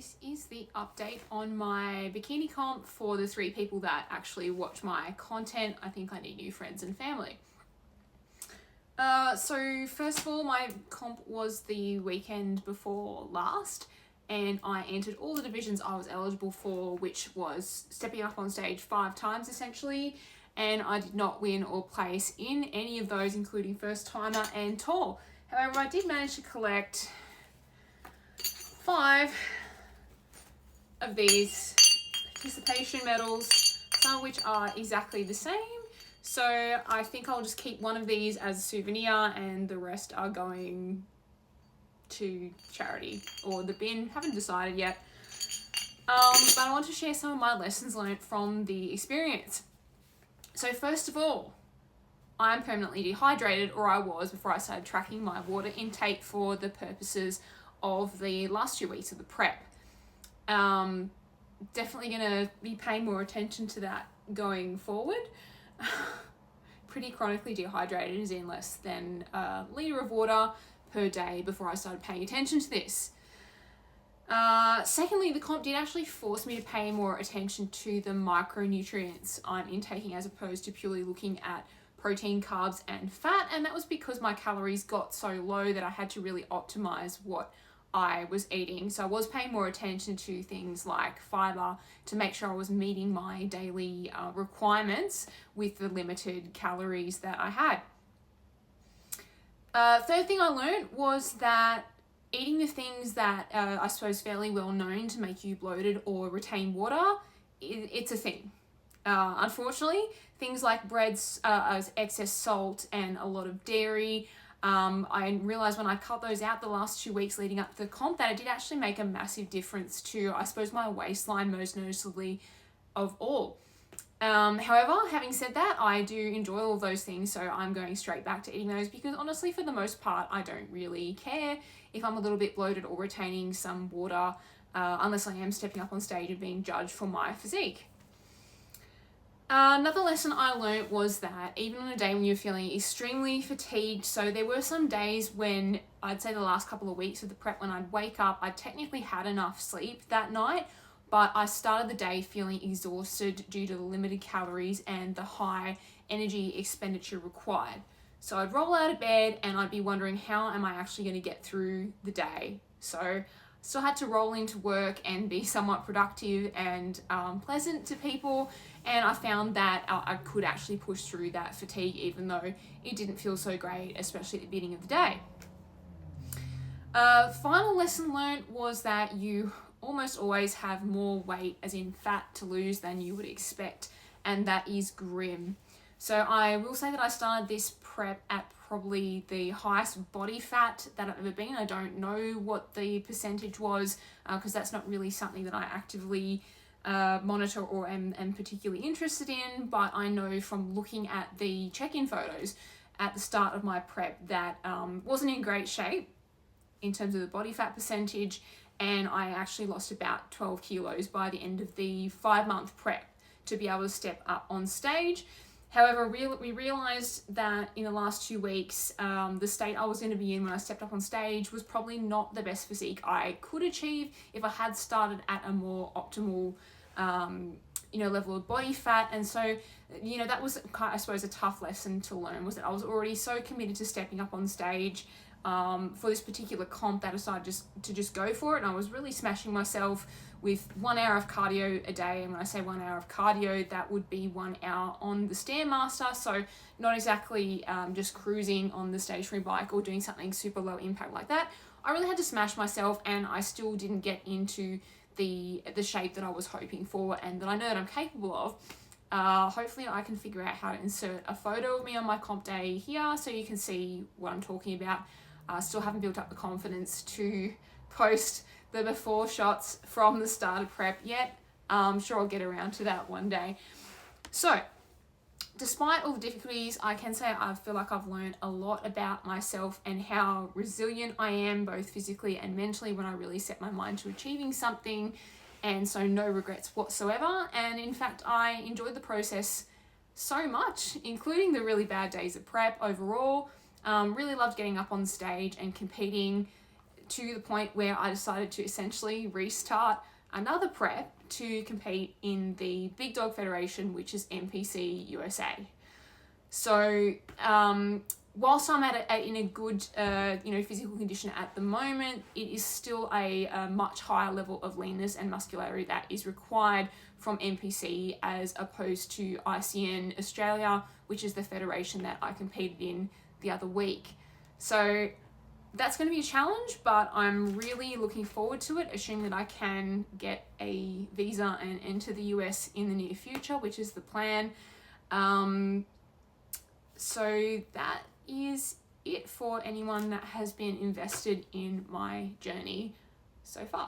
this is the update on my bikini comp for the 3 people that actually watch my content. I think I need new friends and family. So first of all, my comp was the weekend before last, and I entered all the divisions I was eligible for, which was stepping up on stage 5 times essentially, and I did not win or place in any of those, including first timer and tall. However, I did manage to collect 5 of these participation medals, some of which are exactly the same. So I think I'll just keep one of these as a souvenir, and the rest are going to charity or the bin. Haven't decided yet. But I want to share some of my lessons learned from the experience. So first of all, I'm permanently dehydrated, or I was before I started tracking my water intake for the purposes of the last 2 weeks of the prep. Definitely going to be paying more attention to that going forward. Pretty chronically dehydrated, as in less than a litre of water per day before I started paying attention to this. Secondly, the comp did actually force me to pay more attention to the micronutrients I'm intaking, as opposed to purely looking at protein, carbs and fat, and that was because my calories got so low that I had to really optimize what I was eating. So I was paying more attention to things like fiber to make sure I was meeting my daily requirements with the limited calories that I had. Third thing I learned was that eating the things that I suppose fairly well known to make you bloated or retain water, it's a thing. Unfortunately, things like breads, excess salt and a lot of dairy, I realised when I cut those out the last 2 weeks leading up to the comp that it did actually make a massive difference to, I suppose, my waistline most noticeably of all. However, having said that, I do enjoy all of those things, so I'm going straight back to eating those because honestly, for the most part, I don't really care if I'm a little bit bloated or retaining some water, unless I am stepping up on stage and being judged for my physique. Another lesson I learned was that even on a day when you're feeling extremely fatigued, so there were some days when I'd say the last couple of weeks of the prep when I'd wake up, I technically had enough sleep that night, but I started the day feeling exhausted due to the limited calories and the high energy expenditure required. So I'd roll out of bed and I'd be wondering, how am I actually going to get through the day? So still had to roll into work and be somewhat productive and pleasant to people, and I found that I could actually push through that fatigue even though it didn't feel so great, especially at the beginning of the day. Final lesson learned was that you almost always have more weight, as in fat, to lose than you would expect, and that is grim. So I will say that I started this prep at probably the highest body fat that I've ever been. I don't know what the percentage was because that's not really something that I actively monitor or am particularly interested in, but I know from looking at the check-in photos at the start of my prep that wasn't in great shape in terms of the body fat percentage, and I actually lost about 12 kilos by the end of the 5-month prep to be able to step up on stage. However, we realised that in the last 2 weeks, the state I was going to be in when I stepped up on stage was probably not the best physique I could achieve if I had started at a more optimal level of body fat. And so, that was, I suppose, a tough lesson to learn, was that I was already so committed to stepping up on stage for this particular comp that I decided to just go for it. And I was really smashing myself with 1 hour of cardio a day. And when I say 1 hour of cardio, that would be 1 hour on the Stairmaster. So not exactly just cruising on the stationary bike or doing something super low impact like that. I really had to smash myself, and I still didn't get into the shape that I was hoping for and that I know that I'm capable of. Hopefully I can figure out how to insert a photo of me on my comp day here so you can see what I'm talking about. Still haven't built up the confidence to post the before shots from the start of prep yet. I'm sure I'll get around to that one day. So, despite all the difficulties, I can say I feel like I've learned a lot about myself and how resilient I am, both physically and mentally, when I really set my mind to achieving something, and so no regrets whatsoever. And in fact, I enjoyed the process so much, including the really bad days of prep overall. Really loved getting up on stage and competing. to the point where I decided to essentially restart another prep to compete in the Big Dog Federation, which is NPC USA. So whilst I'm in a good physical condition at the moment, it is still a much higher level of leanness and muscularity that is required from NPC as opposed to ICN Australia, which is the federation that I competed in the other week. So that's going to be a challenge, but I'm really looking forward to it, assuming that I can get a visa and enter the US in the near future, which is the plan. So that is it for anyone that has been invested in my journey so far.